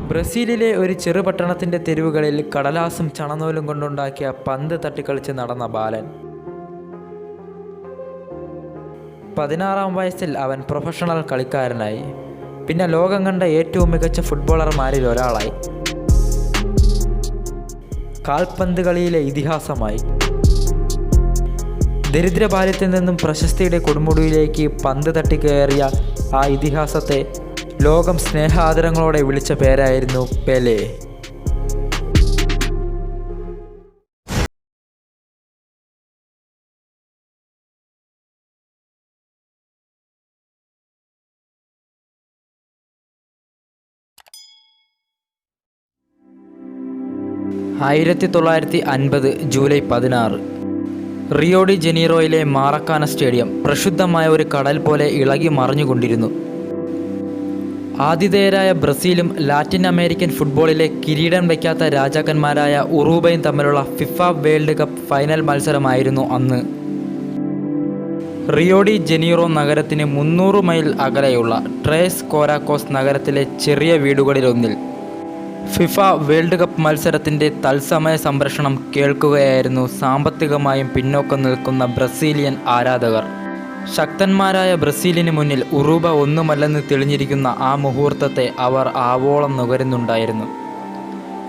ബ്രസീലിലെ ഒരു ചെറുപട്ടണത്തിൻ്റെ തെരുവുകളിൽ കടലാസും ചണനൂലും കൊണ്ടുണ്ടാക്കിയ പന്ത് തട്ടിക്കളിച്ച് നടന്ന ബാലൻ. 16-ാം വയസ്സിൽ അവൻ പ്രൊഫഷണൽ കളിക്കാരനായി. പിന്നെ ലോകം കണ്ട ഏറ്റവും മികച്ച ഫുട്ബോളർമാരിൽ ഒരാളായി. കാൽപന്ത് കളിയിലെ ഇതിഹാസമായി. ദരിദ്ര ബാല്യത്തിൽ നിന്നും പ്രശസ്തിയുടെ കൊടുമുടിയിലേക്ക് പന്ത് തട്ടിക്കയറിയ ആ ഇതിഹാസത്തെ ലോകം സ്നേഹാദരങ്ങളോടെ വിളിച്ച പേരായിരുന്നു പെലെ. ജൂലൈ 16 റിയോ ഡി ജനീറോയിലെ മാറക്കാന സ്റ്റേഡിയം പ്രക്ഷുബ്ധമായ ഒരു കടൽ പോലെ ഇളകി മറിഞ്ഞുകൊണ്ടിരുന്നു. ആതിഥേയരായ ബ്രസീലും ലാറ്റിൻ അമേരിക്കൻ ഫുട്ബോളിലെ കിരീടം വയ്ക്കാത്ത രാജാക്കന്മാരായ ഉറൂബയും തമ്മിലുള്ള ഫിഫ വേൾഡ് കപ്പ് ഫൈനൽ മത്സരമായിരുന്നു അന്ന്. റിയോ ഡി ജനീറോ നഗരത്തിന് 300 മൈൽ അകലെയുള്ള ട്രേസ് കോരാക്കോസ് നഗരത്തിലെ ചെറിയ വീടുകളിലൊന്നിൽ ഫിഫ വേൾഡ് കപ്പ് മത്സരത്തിൻ്റെ തത്സമയ സംപ്രേഷണം കേൾക്കുകയായിരുന്നു സാമ്പത്തികമായും പിന്നോക്കം നിൽക്കുന്ന ബ്രസീലിയൻ ആരാധകർ. ശക്തന്മാരായ ബ്രസീലിന് മുന്നിൽ ഉറൂബ ഒന്നുമല്ലെന്ന് തെളിഞ്ഞിരിക്കുന്ന ആ മുഹൂർത്തത്തെ അവർ ആവോളം നുകരുന്നുണ്ടായിരുന്നു.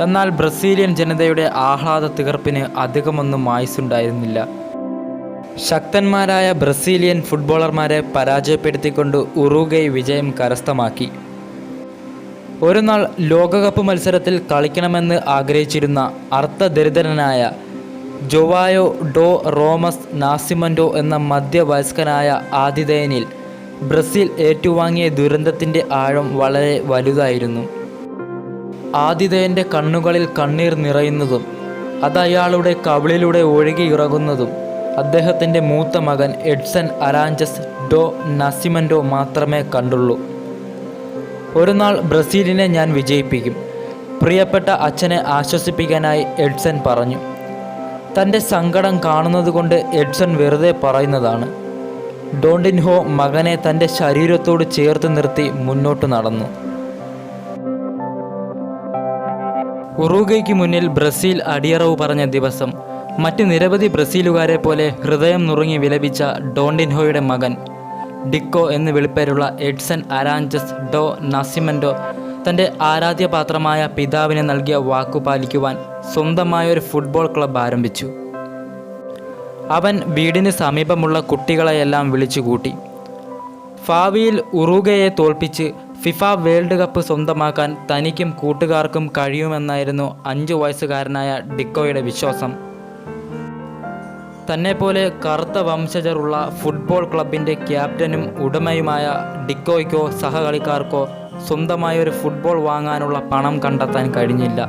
എന്നാൽ ബ്രസീലിയൻ ജനതയുടെ ആഹ്ലാദ തികർപ്പിന് അധികമൊന്നും ആയുസ്സുണ്ടായിരുന്നില്ല. ശക്തന്മാരായ ബ്രസീലിയൻ ഫുട്ബോളർമാരെ പരാജയപ്പെടുത്തിക്കൊണ്ട് ഉറുഗ്വേ വിജയം കരസ്ഥമാക്കി. ഒരു നാൾ ലോകകപ്പ് മത്സരത്തിൽ കളിക്കണമെന്ന് ആഗ്രഹിച്ചിരുന്ന അർത്ഥദരിദ്രനായ ജോവായോ ഡോ റോമസ് നാസിമൻറ്റോ എന്ന മധ്യവയസ്കനായ ആതിഥേയനിൽ ബ്രസീൽ ഏറ്റുവാങ്ങിയ ദുരന്തത്തിൻ്റെ ആഴം വളരെ വലുതായിരുന്നു. ആതിഥേയൻ്റെ കണ്ണുകളിൽ കണ്ണീർ നിറയുന്നതും അത് അയാളുടെ കവിളിലൂടെ ഒഴുകിയിറങ്ങുന്നതും അദ്ദേഹത്തിൻ്റെ മൂത്ത മകൻ എഡ്സൺ അരാഞ്ചസ് ഡോ നാസിമൻറ്റോ മാത്രമേ കണ്ടുള്ളൂ. ഒരു നാൾ ബ്രസീലിനെ ഞാൻ വിജയിപ്പിക്കും, പ്രിയപ്പെട്ട അച്ഛനെ ആശ്വസിപ്പിക്കാനായി എഡ്സൺ പറഞ്ഞു. തൻ്റെ സങ്കടം കാണുന്നതുകൊണ്ട് എഡ്സൺ വെറുതെ പറയുന്നതാണ്. ഡോണ്ടിൻഹോ മകനെ തൻ്റെ ശരീരത്തോട് ചേർത്ത് നിർത്തി മുന്നോട്ട് നടന്നു. ഉറുഗ്വേയ്ക്ക് മുന്നിൽ ബ്രസീൽ അടിയറവ് പറഞ്ഞ ദിവസം മറ്റ് നിരവധി ബ്രസീലുകാരെ പോലെ ഹൃദയം നുറുങ്ങി വിലപിച്ച ഡോണ്ടിൻഹോയുടെ മകൻ ഡിക്കോ എന്ന് വിളിപ്പേരുള്ള എഡ്സൺ അരാഞ്ചസ് ഡോ നാസിമൻറ്റോ തൻ്റെ ആരാധ്യപാത്രമായ പിതാവിന് നൽകിയ വാക്കു പാലിക്കുവാൻ സ്വന്തമായൊരു ഫുട്ബോൾ ക്ലബ്ബ് ആരംഭിച്ചു. അവൻ വീടിന് സമീപമുള്ള കുട്ടികളെയെല്ലാം വിളിച്ചുകൂട്ടി. ഭാവിയിൽ ഉറുഗ്വേയെ തോൽപ്പിച്ച് ഫിഫ വേൾഡ് കപ്പ് സ്വന്തമാക്കാൻ തനിക്കും കൂട്ടുകാർക്കും കഴിയുമെന്നായിരുന്നു 5 വയസ്സുകാരനായ ഡിക്കോയുടെ വിശ്വാസം. തന്നെപ്പോലെ കറുത്ത വംശജരുള്ള ഫുട്ബോൾ ക്ലബിൻ്റെ ക്യാപ്റ്റനും ഉടമയുമായ ഡിക്കോയ്ക്കോ സഹകളിക്കാർക്കോ സ്വന്തമായൊരു ഫുട്ബോൾ വാങ്ങാനുള്ള പണം കണ്ടെത്താൻ കഴിഞ്ഞില്ല.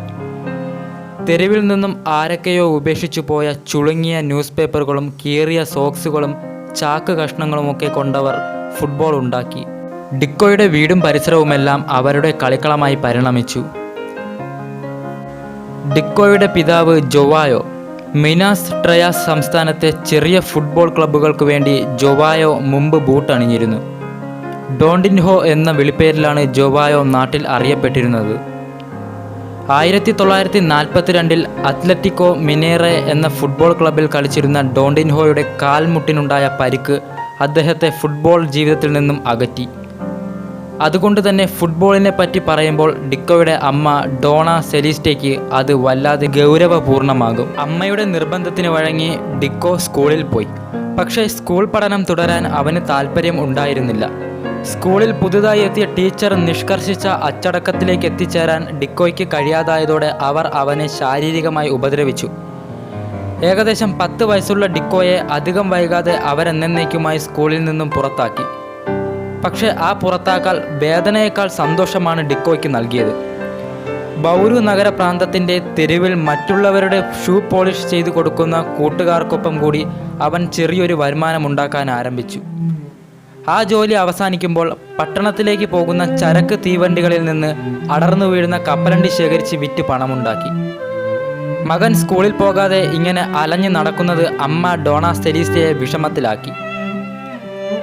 തെരുവിൽ നിന്നും ആരൊക്കെയോ ഉപേക്ഷിച്ചു പോയ ചുളുങ്ങിയ ന്യൂസ് പേപ്പറുകളും കീറിയ സോക്സുകളും ചാക്ക് കഷ്ണങ്ങളുമൊക്കെ കൊണ്ടവർ ഫുട്ബോൾ ഉണ്ടാക്കി. ഡിക്കോയുടെ വീടും പരിസരവുമെല്ലാം അവരുടെ കളിക്കളമായി പരിണമിച്ചു. ഡിക്കോയുടെ പിതാവ് ജോവായോ മിനാസ് ട്രയാസ് സംസ്ഥാനത്തെ ചെറിയ ഫുട്ബോൾ ക്ലബ്ബുകൾക്ക് വേണ്ടി ജോവായോ മുമ്പ് ബൂട്ടണിഞ്ഞിരുന്നു. ഡോണ്ടിൻഹോ എന്ന വിളിപ്പേരിലാണ് ജോവായോ നാട്ടിൽ അറിയപ്പെട്ടിരുന്നത്. 1942 അത്ലറ്റിക്കോ മിനേറെ എന്ന ഫുട്ബോൾ ക്ലബ്ബിൽ കളിച്ചിരുന്ന ഡോണ്ടിൻഹോയുടെ കാൽമുട്ടിനുണ്ടായ പരിക്ക് അദ്ദേഹത്തെ ഫുട്ബോൾ ജീവിതത്തിൽ നിന്നും അകറ്റി. അതുകൊണ്ട് തന്നെ ഫുട്ബോളിനെ പറ്റി പറയുമ്പോൾ ഡിക്കോയുടെ അമ്മ ഡോണ സെലിസ്റ്റയ്ക്ക് അത് വല്ലാതെ ഗൗരവപൂർണമാകും. അമ്മയുടെ നിർബന്ധത്തിന് വഴങ്ങി ഡിക്കോ സ്കൂളിൽ പോയി. പക്ഷേ സ്കൂൾ പഠനം തുടരാൻ അവന് താല്പര്യം ഉണ്ടായിരുന്നില്ല. സ്കൂളിൽ പുതുതായി എത്തിയ ടീച്ചർ നിഷ്കർഷിച്ച അച്ചടക്കത്തിലേക്ക് എത്തിച്ചേരാൻ ഡിക്കോയ്ക്ക് കഴിയാതായതോടെ അവർ അവനെ ശാരീരികമായി ഉപദ്രവിച്ചു. ഏകദേശം 10 വയസ്സുള്ള ഡിക്കോയെ അധികം വൈകാതെ അവരെന്നേക്കുമായി സ്കൂളിൽ നിന്നും പുറത്താക്കി. പക്ഷേ ആ പുറത്താക്കൽ വേദനയേക്കാൾ സന്തോഷമാണ് ഡിക്കോയ്ക്ക് നൽകിയത്. ബൗരു നഗരപ്രാന്തത്തിൻ്റെ തെരുവിൽ മറ്റുള്ളവരുടെ ഷൂ പോളിഷ് ചെയ്തു കൊടുക്കുന്ന കൂട്ടുകാർക്കൊപ്പം കൂടി അവൻ ചെറിയൊരു വരുമാനമുണ്ടാക്കാൻ ആരംഭിച്ചു. ആ ജോലി അവസാനിക്കുമ്പോൾ പട്ടണത്തിലേക്ക് പോകുന്ന ചരക്ക് തീവണ്ടികളിൽ നിന്ന് അടർന്നു വീഴുന്ന കപ്പലണ്ടി ശേഖരിച്ച് വിറ്റ് പണമുണ്ടാക്കി. മകൻ സ്കൂളിൽ പോകാതെ ഇങ്ങനെ അലഞ്ഞു നടക്കുന്നത് അമ്മ ഡോണ സെലീസ്റ്റയെ വിഷമത്തിലാക്കി.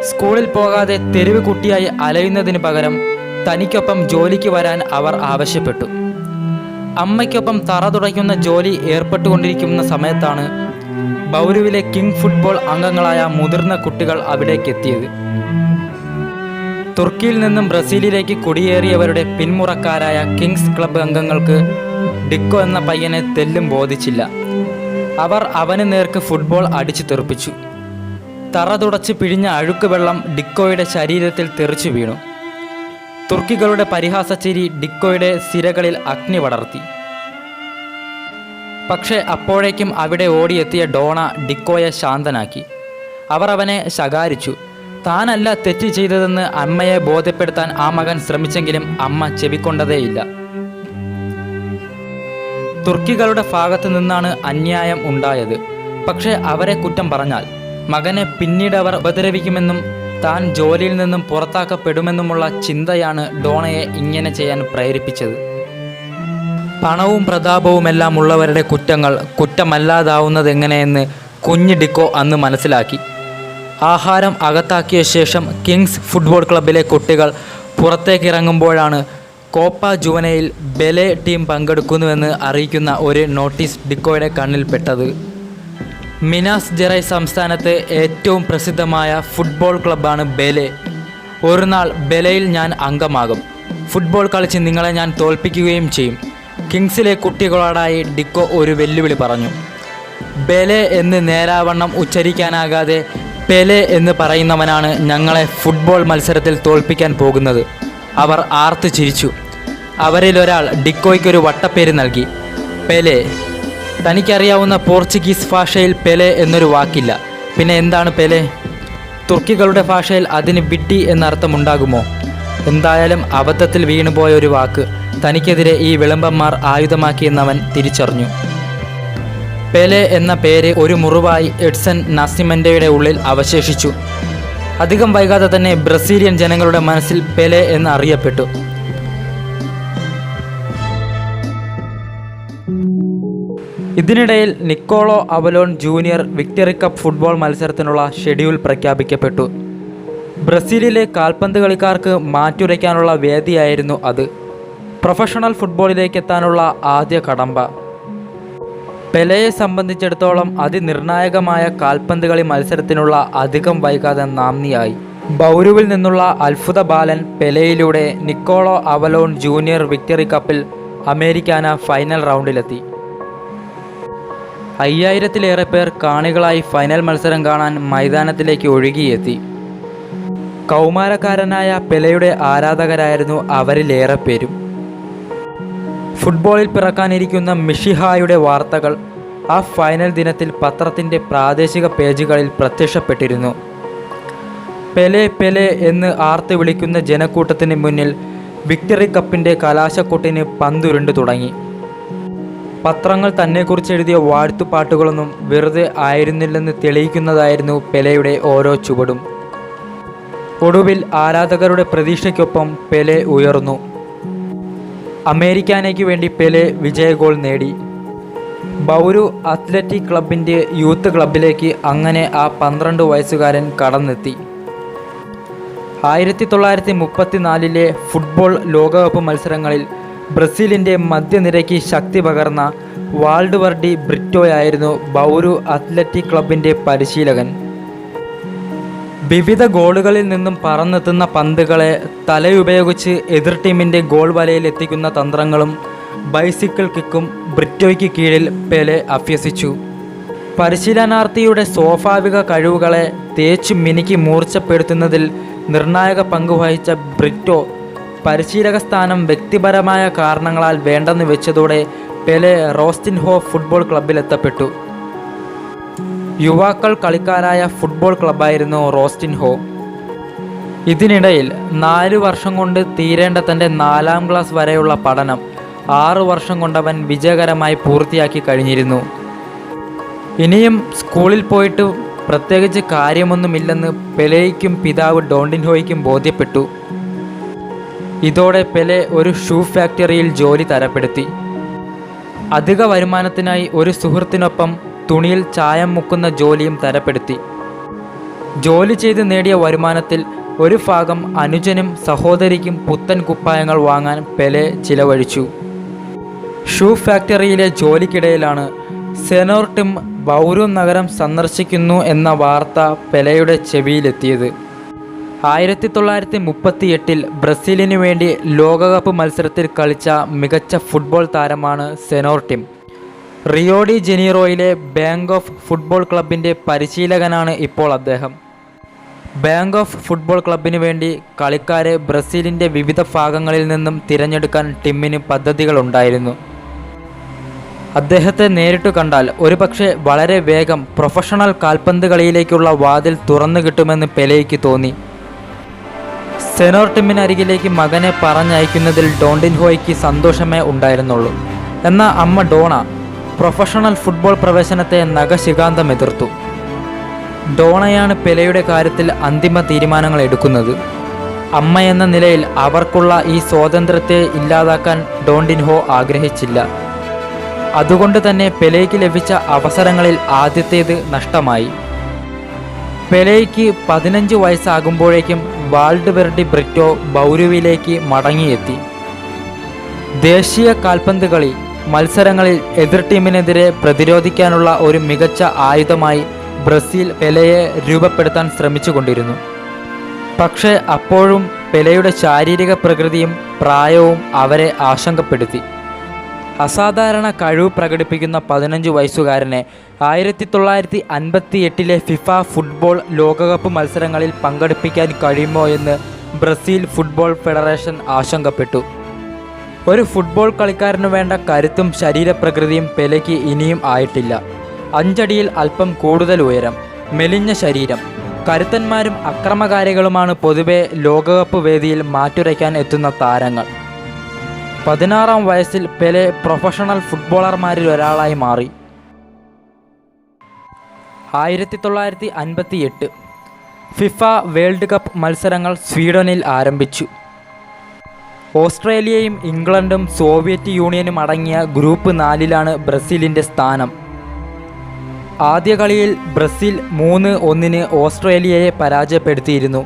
സ്കൂളിൽ പോകാതെ തെരുവ് കുട്ടിയായി അലയുന്നതിന് പകരം തനിക്കൊപ്പം ജോലിക്ക് വരാൻ അവർ ആവശ്യപ്പെട്ടു. അമ്മയ്ക്കൊപ്പം തറ തുടയ്ക്കുന്ന ജോലി ഏർപ്പെട്ടുകൊണ്ടിരിക്കുന്ന സമയത്താണ് ബൗരുവിലെ കിങ് ഫുട്ബോൾ അംഗങ്ങളായ മുതിർന്ന കുട്ടികൾ അവിടേക്കെത്തിയത്. തുർക്കിയിൽ നിന്നും ബ്രസീലിലേക്ക് കുടിയേറിയവരുടെ പിന്മുറക്കാരായ കിങ്സ് ക്ലബ്ബ് അംഗങ്ങൾക്ക് ഡിക്കോ എന്ന പയ്യനെ തെല്ലും ബോധിച്ചില്ല. അവർ അവന് നേർക്ക് ഫുട്ബോൾ അടിച്ചു തെറിപ്പിച്ചു. തറ തുടച്ച് പിഴിഞ്ഞ അഴുക്ക് വെള്ളം ഡിക്കോയുടെ ശരീരത്തിൽ തെറിച്ചു വീണു. തുർക്കികളുടെ പരിഹാസച്ചിരി ഡിക്കോയുടെ സിരകളിൽ അഗ്നി പടർത്തി. പക്ഷേ അപ്പോഴേക്കും അവിടെ ഓടിയെത്തിയ ഡോണ ഡിക്കോയെ ശാന്തനാക്കി. അവർ അവനെ ശകാരിച്ചു. താനല്ല തെറ്റ് ചെയ്തതെന്ന് അമ്മയെ ബോധ്യപ്പെടുത്താൻ ആ മകൻ ശ്രമിച്ചെങ്കിലും അമ്മ ചെവിക്കൊണ്ടതേയില്ല. തുർക്കികളുടെ ഭാഗത്തു നിന്നാണ് അന്യായം ഉണ്ടായത്. പക്ഷേ അവരെ കുറ്റം പറഞ്ഞാൽ മകനെ പിന്നീട് അവർ ഉപദ്രവിക്കുമെന്നും താൻ ജോലിയിൽ നിന്നും പുറത്താക്കപ്പെടുമെന്നുമുള്ള ചിന്തയാണ് ഡോണയെ ഇങ്ങനെ ചെയ്യാൻ പ്രേരിപ്പിച്ചത്. പണവും പ്രതാപവുമെല്ലാം ഉള്ളവരുടെ കുറ്റങ്ങൾ കുറ്റമല്ലാതാവുന്നതെങ്ങനെയെന്ന് കുഞ്ഞ് ഡിക്കോ അന്ന് മനസ്സിലാക്കി. ആഹാരം അകത്താക്കിയ ശേഷം കിങ്സ് ഫുട്ബോൾ ക്ലബ്ബിലെ കുട്ടികൾ പുറത്തേക്കിറങ്ങുമ്പോഴാണ് കോപ്പ ജുവനയിൽ ബെലെ ടീം പങ്കെടുക്കുന്നുവെന്ന് അറിയിക്കുന്ന ഒരു നോട്ടീസ് ഡിക്കോയുടെ കണ്ണിൽപ്പെട്ടത്. മിനാസ് ജെറൈ സംസ്ഥാനത്ത് ഏറ്റവും പ്രസിദ്ധമായ ഫുട്ബോൾ ക്ലബ്ബാണ് ബെലെ. ഒരു നാൾ ബെലയിൽ ഞാൻ അംഗമാകും. ഫുട്ബോൾ കളിച്ച് നിങ്ങളെ ഞാൻ തോൽപ്പിക്കുകയും ചെയ്യും. കിങ്സിലെ കുട്ടികളോടായി ഡിക്കോ ഒരു വെല്ലുവിളി പറഞ്ഞു. ബെലെ എന്ന് നേരാവണ്ണം ഉച്ചരിക്കാനാകാതെ പെലെ എന്ന് പറയുന്നവനാണ് ഞങ്ങളെ ഫുട്ബോൾ മത്സരത്തിൽ തോൽപ്പിക്കാൻ പോകുന്നത്. അവർ ആർത്തു ചിരിച്ചു. അവരിലൊരാൾ ഡിക്കോയ്ക്കൊരു വട്ടപ്പേര് നൽകി, പെലെ. തനിക്കറിയാവുന്ന പോർച്ചുഗീസ് ഭാഷയിൽ പെലെ എന്നൊരു വാക്കില്ല. പിന്നെ എന്താണ് പെലെ? തുർക്കികളുടെ ഭാഷയിൽ അതിന് വിഡ്ഢി എന്നർത്ഥമുണ്ടാകുമോ? എന്തായാലും അബദ്ധത്തിൽ വീണുപോയ ഒരു വാക്ക് തനിക്കെതിരെ ഈ വിളംബന്മാർ ആയുധമാക്കിയെന്നവൻ തിരിച്ചറിഞ്ഞു. പെലെ എന്ന പേര് ഒരു മുറിവായി എഡ്സൺ നാസിമെൻ്റെയുടെ ഉള്ളിൽ അവശേഷിച്ചു. അധികം വൈകാതെ തന്നെ ബ്രസീലിയൻ ജനങ്ങളുടെ മനസ്സിൽ പെലെ എന്ന് അറിയപ്പെട്ടു. ഇതിനിടയിൽ Nicolo Avalon junior victory cup football മത്സരത്തിനുള്ള ഷെഡ്യൂൾ പ്രഖ്യാപിക്കപ്പെട്ടു. ബ്രസീലിലെ കാൽപന്ത് കളിക്കാർക്ക് മാറ്റുരയ്ക്കാനുള്ള വേദിയായിരുന്നു അത്. പ്രൊഫഷണൽ ഫുട്ബോളിലേക്ക് എത്താനുള്ള ആദ്യ കടമ്പ. പെലെയെ സംബന്ധിച്ചിടത്തോളം അതിനിർണായകമായ കാൽപന്ത് കളി മത്സരത്തിനുള്ള അധികം വൈകാതെ നാമ്നിയായി. ബൗരുവിൽ നിന്നുള്ള അത്ഭുത ബാലൻ പെലെയിലൂടെ നിക്കോളോ അവലോൺ ജൂനിയർ വിക്ടറി കപ്പിൽ അമേരിക്കാന ഫൈനൽ റൗണ്ടിലെത്തി. 5000-ലേറെ പേർ കാണികളായി ഫൈനൽ മത്സരം കാണാൻ മൈതാനത്തിലേക്ക് ഒഴുകിയെത്തി. കൗമാരക്കാരനായ പെലെയുടെ ആരാധകരായിരുന്നു അവരിലേറെ പേരും. ഫുട്ബോളിൽ പിറക്കാനിരിക്കുന്ന മിഷിഹായുടെ വാർത്തകൾ ആ ഫൈനൽ ദിനത്തിൽ പത്രത്തിൻ്റെ പ്രാദേശിക പേജുകളിൽ പ്രത്യക്ഷപ്പെട്ടിരുന്നു. പെലെ പെലെ എന്ന് ആർത്ത് വിളിക്കുന്ന ജനക്കൂട്ടത്തിന് മുന്നിൽ വിക്ടറി കപ്പിൻ്റെ കലാശക്കൊട്ടിന് പന്തുരുണ്ടു തുടങ്ങി. പത്രങ്ങൾ തന്നെക്കുറിച്ച് എഴുതിയ വാഴ്ത്തുപാട്ടുകളൊന്നും വെറുതെ ആയിരുന്നില്ലെന്ന് തെളിയിക്കുന്നതായിരുന്നു പെലെയുടെ ഓരോ ചുവടും. ഒടുവിൽ ആരാധകരുടെ പ്രതീക്ഷയ്ക്കൊപ്പം പെലെ ഉയർന്നു. അമേരിക്കാനയ്ക്ക് വേണ്ടി പെലെ വിജയ ഗോൾ നേടി. ബൗരു അത്ലറ്റിക് ക്ലബിൻ്റെ യൂത്ത് ക്ലബിലേക്ക് അങ്ങനെ ആ 12 വയസ്സുകാരൻ കടന്നെത്തി. 1934 ഫുട്ബോൾ ലോകകപ്പ് മത്സരങ്ങളിൽ ബ്രസീലിൻ്റെ മധ്യനിരയ്ക്ക് ശക്തി പകർന്ന വാൾഡ്വർഡി ബ്രിറ്റോയായിരുന്നു ബൗരു അത്ലറ്റിക് ക്ലബിൻ്റെ പരിശീലകൻ. വിവിധ ഗോളുകളിൽ നിന്നും പറന്നെത്തുന്ന പന്തുകളെ തലയുപയോഗിച്ച് എതിർ ടീമിൻ്റെ ഗോൾ വലയിൽ എത്തിക്കുന്ന തന്ത്രങ്ങളും ബൈസിക്കിൾ കിക്കും ബ്രിറ്റോയ്ക്ക് കീഴിൽ പെലെ അഭ്യസിച്ചു. പരിശീലനാർത്ഥിയുടെ സ്വാഭാവിക കഴിവുകളെ തേച്ചു മിനുക്കി മൂർച്ചപ്പെടുത്തുന്നതിൽ നിർണായക പങ്കുവഹിച്ച ബ്രിറ്റോ പരിശീലക സ്ഥാനം വ്യക്തിപരമായ കാരണങ്ങളാൽ വേണ്ടെന്ന് വെച്ചതോടെ പെലെ റോസ്റ്റിൻഹോ ഫുട്ബോൾ ക്ലബ്ബിലെത്തപ്പെട്ടു. യുവാക്കൾ കളിക്കാരായ ഫുട്ബോൾ ക്ലബ്ബായിരുന്നു റോസ്റ്റിൻഹോ. ഇതിനിടയിൽ 4 വർഷം കൊണ്ട് തീരേണ്ട തൻ്റെ 4ാം ക്ലാസ് വരെയുള്ള പഠനം 6 വർഷം കൊണ്ടവൻ വിജയകരമായി പൂർത്തിയാക്കി കഴിഞ്ഞിരുന്നു. ഇനിയും സ്കൂളിൽ പോയിട്ട് പ്രത്യേകിച്ച് കാര്യമൊന്നുമില്ലെന്ന് പെലെയ്ക്കും പിതാവ് ഡോണ്ടിൻഹോയ്ക്കും ബോധ്യപ്പെട്ടു. ഇതോടെ പെലെ ഒരു ഷൂ ഫാക്ടറിയിൽ ജോലി തരപ്പെടുത്തി. അധിക വരുമാനത്തിനായി ഒരു സുഹൃത്തിനൊപ്പം തുണിയിൽ ചായം മുക്കുന്ന ജോലിയും തരപ്പെടുത്തി. ജോലി ചെയ്ത് നേടിയ വരുമാനത്തിൽ ഒരു ഭാഗം അനുജനും സഹോദരിക്കും പുത്തൻ കുപ്പായങ്ങൾ വാങ്ങാൻ പെലെ ചിലവഴിച്ചു. ഷൂ ഫാക്ടറിയിലെ ജോലിക്കിടയിലാണ് സെനോർ ടിം ബൗരു നഗരം സന്ദർശിക്കുന്നു എന്ന വാർത്ത പെലെയുടെ ചെവിയിലെത്തിയത്. 1938 ബ്രസീലിനു വേണ്ടി ലോകകപ്പ് മത്സരത്തിൽ കളിച്ച മികച്ച ഫുട്ബോൾ താരമാണ് സെനോർ ടിം. റിയോ ഡി ജനീറോയിലെ ബാങ്ക് ഓഫ് ഫുട്ബോൾ ക്ലബിൻ്റെ പരിശീലകനാണ് ഇപ്പോൾ അദ്ദേഹം. ബാങ്ക് ഓഫ് ഫുട്ബോൾ ക്ലബിന് വേണ്ടി കളിക്കാരെ ബ്രസീലിൻ്റെ വിവിധ ഭാഗങ്ങളിൽ നിന്നും തിരഞ്ഞെടുക്കാൻ ടിമ്മിന് പദ്ധതികളുണ്ടായിരുന്നു. അദ്ദേഹത്തെ നേരിട്ട് കണ്ടാൽ ഒരുപക്ഷെ വളരെ വേഗം പ്രൊഫഷണൽ കാൽപന്ത് കളിയിലേക്കുള്ള വാതിൽ തുറന്നു കിട്ടുമെന്ന് പെലെയ്ക്ക് തോന്നി. സെനോർ ടിമ്മിനരികിലേക്ക് മകനെ പറഞ്ഞയക്കുന്നതിൽ ഡോണ്ടിൻഹോയ്ക്ക് സന്തോഷമേ ഉണ്ടായിരുന്നുള്ളൂ. എന്നാൽ അമ്മ ഡോണ പ്രൊഫഷണൽ ഫുട്ബോൾ പ്രവേശനത്തെ നഖശിഖാന്തം എതിർത്തു. ഡോണയാണ് പെലെയുടെ കാര്യത്തിൽ അന്തിമ തീരുമാനങ്ങൾ എടുക്കുന്നത്. അമ്മ എന്ന നിലയിൽ അവർക്കുള്ള ഈ സ്വാതന്ത്ര്യത്തെ ഇല്ലാതാക്കാൻ ഡോണ്ടിൻഹോ ആഗ്രഹിച്ചില്ല. അതുകൊണ്ട് തന്നെ പെലെയ്ക്ക് ലഭിച്ച അവസരങ്ങളിൽ ആദ്യത്തേത് നഷ്ടമായി. പെലെയ്ക്ക് 15 വയസ്സാകുമ്പോഴേക്കും വാൾഡ്ബെർഡി ബ്രിറ്റോ ബൗരുവിലേക്ക് മടങ്ങിയെത്തി. ദേശീയ കാൽപന്ത് കളി മത്സരങ്ങളിൽ എതിർ ടീമിനെതിരെ പ്രതിരോധിക്കാനുള്ള ഒരു മികച്ച ആയുധമായി ബ്രസീൽ പെലെയെ രൂപപ്പെടുത്താൻ ശ്രമിച്ചുകൊണ്ടിരുന്നു. പക്ഷേ അപ്പോഴും പെലെയുടെ ശാരീരിക പ്രകൃതിയും പ്രായവും അവരെ ആശങ്കപ്പെടുത്തി. അസാധാരണ കഴിവ് പ്രകടിപ്പിക്കുന്ന 15 വയസ്സുകാരനെ 1958 ഫിഫ ഫുട്ബോൾ ലോകകപ്പ് മത്സരങ്ങളിൽ പങ്കെടുപ്പിക്കാൻ കഴിയുമോ എന്ന് ബ്രസീൽ ഫുട്ബോൾ ഫെഡറേഷൻ ആശങ്കപ്പെട്ടു. ഒരു ഫുട്ബോൾ കളിക്കാരനു വേണ്ട കരുത്തും ശരീരപ്രകൃതിയും പെലെയ്ക്ക് ഇനിയും ആയിട്ടില്ല. 5 അടിയിൽ അല്പം കൂടുതൽ ഉയരം, മെലിഞ്ഞ ശരീരം. കരുത്തന്മാരും അക്രമകാരികളുമാണ് പൊതുവെ ലോകകപ്പ് വേദിയിൽ മാറ്റുരയ്ക്കാൻ എത്തുന്ന താരങ്ങൾ. 16-ാം വയസ്സിൽ പെലെ പ്രൊഫഷണൽ ഫുട്ബോളർമാരിൽ ഒരാളായി മാറി. 1958 ഫിഫ വേൾഡ് കപ്പ് മത്സരങ്ങൾ സ്വീഡനിൽ ആരംഭിച്ചു. ഓസ്ട്രേലിയയും ഇംഗ്ലണ്ടും സോവിയറ്റ് യൂണിയനും അടങ്ങിയ ഗ്രൂപ്പ് 4-ലാണ് ബ്രസീലിൻ്റെ സ്ഥാനം. ആദ്യ കളിയിൽ ബ്രസീൽ 3-1 ഓസ്ട്രേലിയയെ പരാജയപ്പെടുത്തിയിരുന്നു.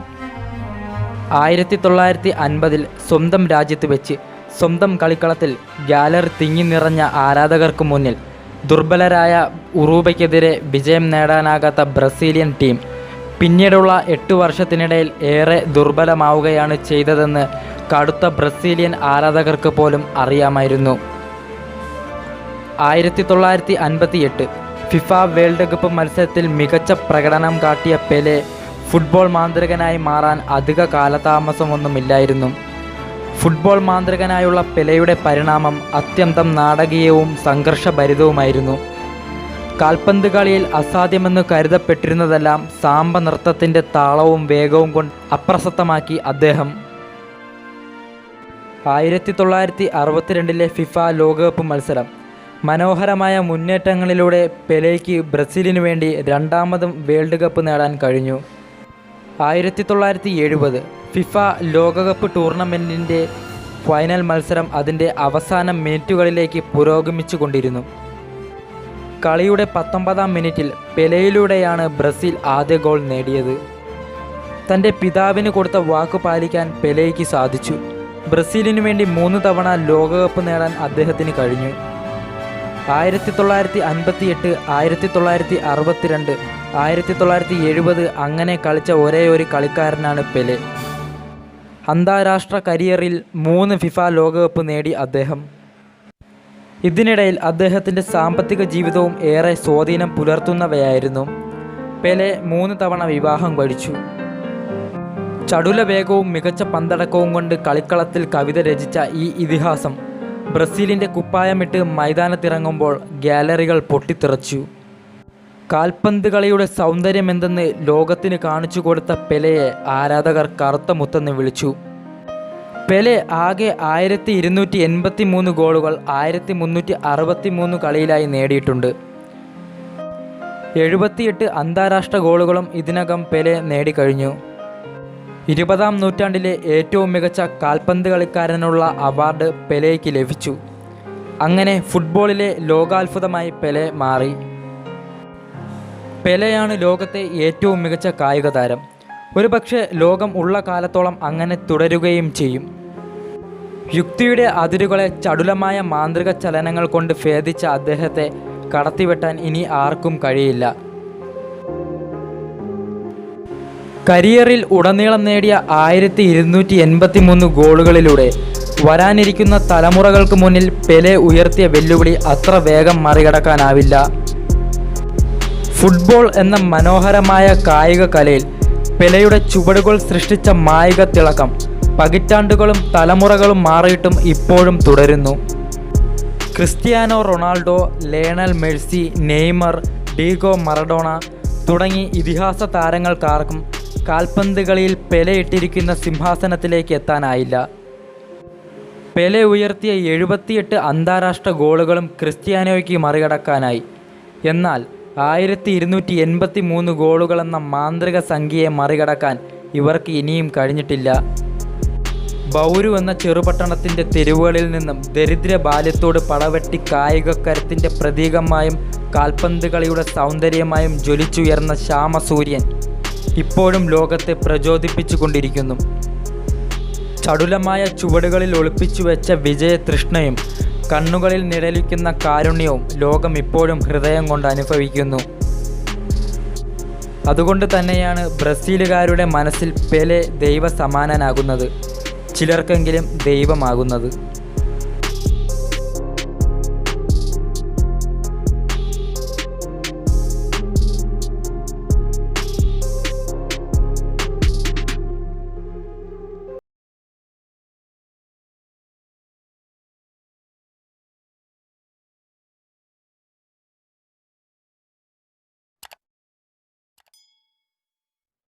1950 സ്വന്തം രാജ്യത്ത് വെച്ച് സ്വന്തം കളിക്കളത്തിൽ ഗാലറി തിങ്ങി നിറഞ്ഞ ആരാധകർക്ക് മുന്നിൽ ദുർബലരായ ഉറൂബയ്ക്കെതിരെ വിജയം നേടാനാകാത്ത ബ്രസീലിയൻ ടീം പിന്നീടുള്ള 8 വർഷത്തിനിടയിൽ ഏറെ ദുർബലമാവുകയാണ് ചെയ്തതെന്ന് കടുത്ത ബ്രസീലിയൻ ആരാധകർക്ക് പോലും അറിയാമായിരുന്നു. 1958 ഫിഫ വേൾഡ് കപ്പ് മത്സരത്തിൽ മികച്ച പ്രകടനം കാട്ടിയ പെലെ ഫുട്ബോൾ മാന്ത്രികനായി മാറാൻ അധിക കാലതാമസമൊന്നുമില്ലായിരുന്നു. ഫുട്ബോൾ മാന്ത്രികനായുള്ള പെലെയുടെ പരിണാമം അത്യന്തം നാടകീയവും സംഘർഷഭരിതവുമായിരുന്നു. കാൽപന്ത് കളിയിൽ അസാധ്യമെന്ന് കരുതപ്പെട്ടിരുന്നതെല്ലാം സാമ്പ നൃത്തത്തിൻ്റെ താളവും വേഗവും കൊണ്ട് അപ്രസക്തമാക്കി അദ്ദേഹം. 1962 ഫിഫ ലോകകപ്പ് മത്സരം മനോഹരമായ മുന്നേറ്റങ്ങളിലൂടെ പെലെയ്ക്ക് ബ്രസീലിനു വേണ്ടി 2ാമതും വേൾഡ് കപ്പ് നേടാൻ കഴിഞ്ഞു. 1970 ഫിഫ ലോകകപ്പ് ടൂർണമെൻറ്റിൻ്റെ ഫൈനൽ മത്സരം അതിൻ്റെ അവസാന മിനിറ്റുകളിലേക്ക് പുരോഗമിച്ചു കൊണ്ടിരുന്നു. കളിയുടെ 19ാം മിനിറ്റിൽ പെലെയിലൂടെയാണ് ബ്രസീൽ ആദ്യ ഗോൾ നേടിയത്. തൻ്റെ പിതാവിന് കൊടുത്ത വാക്ക് പാലിക്കാൻ പെലെയ്ക്ക് സാധിച്ചു. ബ്രസീലിനു വേണ്ടി 3 തവണ ലോകകപ്പ് നേടാൻ അദ്ദേഹത്തിന് കഴിഞ്ഞു. 1958, 1962, 1970 അങ്ങനെ കളിച്ച ഒരേയൊരു കളിക്കാരനാണ് പെലെ. അന്താരാഷ്ട്ര കരിയറിൽ 3 ഫിഫ ലോകകപ്പ് നേടി അദ്ദേഹം. ഇതിനിടയിൽ അദ്ദേഹത്തിൻ്റെ സാമ്പത്തിക ജീവിതവും ഏറെ സ്വാധീനം പുലർത്തുന്നവയായിരുന്നു. പെലെ 3 തവണ വിവാഹം കഴിച്ചു. ചടുല വേഗവും മികച്ച പന്തടക്കവും കൊണ്ട് കളിക്കളത്തിൽ കവിത രചിച്ച ഈ ഇതിഹാസം ബ്രസീലിൻ്റെ കുപ്പായമിട്ട് മൈതാനത്തിറങ്ങുമ്പോൾ ഗാലറികൾ പൊട്ടിത്തെറിച്ചു. കാൽപന്ത് കളിയുടെ സൗന്ദര്യമെന്തെന്ന് ലോകത്തിന് കാണിച്ചു കൊടുത്ത പെലെയെ ആരാധകർ കറുത്ത മുത്തെന്ന് വിളിച്ചു. പെലെ ആകെ 1283 ഗോളുകൾ 1363 കളിയിലായി നേടിയിട്ടുണ്ട്. 78 അന്താരാഷ്ട്ര ഗോളുകളും ഇതിനകം പെലെ നേടിക്കഴിഞ്ഞു. 20ാം നൂറ്റാണ്ടിലെ ഏറ്റവും മികച്ച കാൽപന്ത് കളിക്കാരനുള്ള അവാർഡ് പെലെയ്ക്ക് ലഭിച്ചു. അങ്ങനെ ഫുട്ബോളിലെ ലോകാത്ഭുതമായി പെലെ മാറി. പെലെയാണ് ലോകത്തെ ഏറ്റവും മികച്ച കായിക താരം. ഒരുപക്ഷെ ലോകം ഉള്ള കാലത്തോളം അങ്ങനെ തുടരുകയും ചെയ്യും. യുക്തിയുടെ അതിരുകളെ ചടുലമായ മാന്ത്രിക ചലനങ്ങൾ കൊണ്ട് ഭേദിച്ച അദ്ദേഹത്തെ കടത്തിവെട്ടാൻ ഇനി ആർക്കും കഴിയില്ല. കരിയറിൽ ഉടനീളം നേടിയ 1283 ഗോളുകളിലൂടെ വരാനിരിക്കുന്ന തലമുറകൾക്ക് മുന്നിൽ പെലെ ഉയർത്തിയ വെല്ലുവിളി അത്ര വേഗം മറികടക്കാനാവില്ല. ഫുട്ബോൾ എന്ന മനോഹരമായ കായിക കലയിൽ പെലെയുടെ ചുവടുകൾ സൃഷ്ടിച്ച മായിക തിളക്കം പതിറ്റാണ്ടുകളും തലമുറകളും മാറിയിട്ടും ഇപ്പോഴും തുടരുന്നു. Cristiano Ronaldo, Lionel Messi, Neymar, Diego Maradona തുടങ്ങി ഇതിഹാസ താരങ്ങൾക്കാർക്കും കാൽപന്ത് കളിയിൽ പെലെ ഇട്ടിരിക്കുന്ന സിംഹാസനത്തിലേക്ക് എത്താനായില്ല. പെലെ ഉയർത്തിയ 78 അന്താരാഷ്ട്ര ഗോളുകളും ക്രിസ്ത്യാനോയ്ക്ക് മറികടക്കാനായി. എന്നാൽ 1283 ഗോളുകളെന്ന മാന്ത്രിക സംഖ്യയെ മറികടക്കാൻ ഇവർക്ക് ഇനിയും കഴിഞ്ഞിട്ടില്ല. ബൗരു എന്ന ചെറുപട്ടണത്തിൻ്റെ തെരുവുകളിൽ നിന്നും ദരിദ്ര ബാല്യത്തോട് പടവെട്ടി കായികക്കരുത്തിൻ്റെ പ്രതീകമായും കാൽപന്ത് കളിയുടെ സൗന്ദര്യമായും ജ്വലിച്ചുയർന്ന ശ്യാമസൂര്യൻ ഇപ്പോഴും ലോകത്തെ പ്രചോദിപ്പിച്ചുകൊണ്ടിരിക്കുന്നു. ചടുലമായ ചുവടുകളിൽ ഒളിപ്പിച്ചു വെച്ച വിജയതൃഷ്ണയും കണ്ണുകളിൽ നിഴലിക്കുന്ന കാരുണ്യവും ലോകം ഇപ്പോഴും ഹൃദയം കൊണ്ട് അനുഭവിക്കുന്നു. അതുകൊണ്ട് തന്നെയാണ് ബ്രസീലുകാരുടെ മനസ്സിൽ പെലെ ദൈവസമാനനാകുന്നത്, ചിലർക്കെങ്കിലും ദൈവമാകുന്നത്.